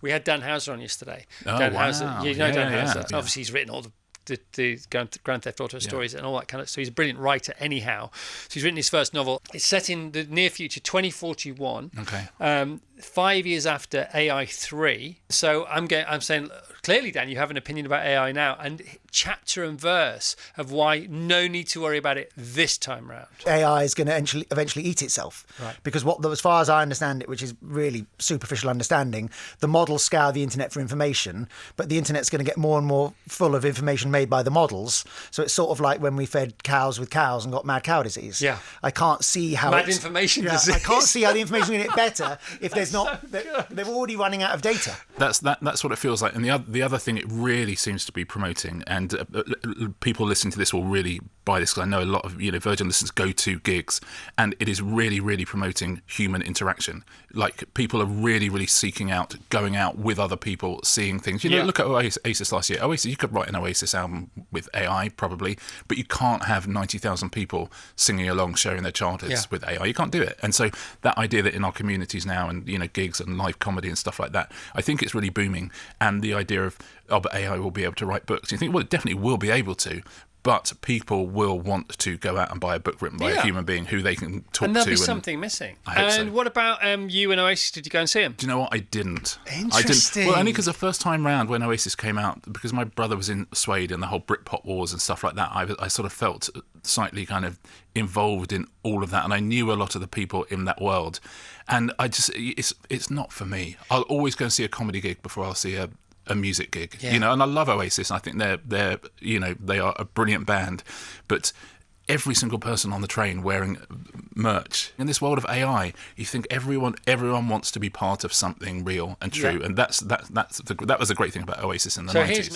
We had Dan Houser on yesterday. Oh, Dan wow. Houser, you know Dan Houser. Yeah. Obviously, he's written all the Grand Theft Auto stories and all that kind of. So he's a brilliant writer, anyhow. So he's written his first novel. It's set in the near future, 2041. Okay. 5 years after AI 3. So I'm saying clearly, Dan, you have an opinion about AI now, and chapter and verse of why no need to worry about it this time round. AI is going to eventually eat itself. Right. Because as far as I understand it, which is really superficial understanding, the models scour the internet for information, but the internet's going to get more and more full of information made by the models. So it's sort of like when we fed cows with cows and got mad cow disease. Yeah. I can't see how Mad information disease. I can't see how the information will get better if there's not. They're already running out of data. That's what it feels like. And the other thing it really seems to be promoting, and people listening to this will really buy this, because I know a lot of Virgin listeners go to gigs, and it is really, really promoting human interaction. Like, people are really, really seeking out, going out with other people, seeing things. Look at Oasis last year. Oasis, you could write an Oasis album with AI probably, but you can't have 90,000 people singing along, sharing their childhoods with AI. You can't do it. And so that idea that in our communities now, and gigs and live comedy and stuff like that, I think it's really booming. And the idea of, but AI will be able to write books. You think, well, it definitely will be able to, but people will want to go out and buy a book written by a human being who they can talk to. And there'll be something missing. I hope so. And what about you and Oasis? Did you go and see them? Do you know what? I didn't. Interesting. Well, only because the first time round when Oasis came out, because my brother was in Suede and the whole Britpop wars and stuff like that, I sort of felt slightly kind of involved in all of that, and I knew a lot of the people in that world. And it's not for me. I'll always go and see a comedy gig before I'll see a music gig, and I love Oasis, and I think they're they are a brilliant band, but every single person on the train wearing merch in this world of AI, you think everyone wants to be part of something real and true, and that was the great thing about Oasis in the 90s. Here's me.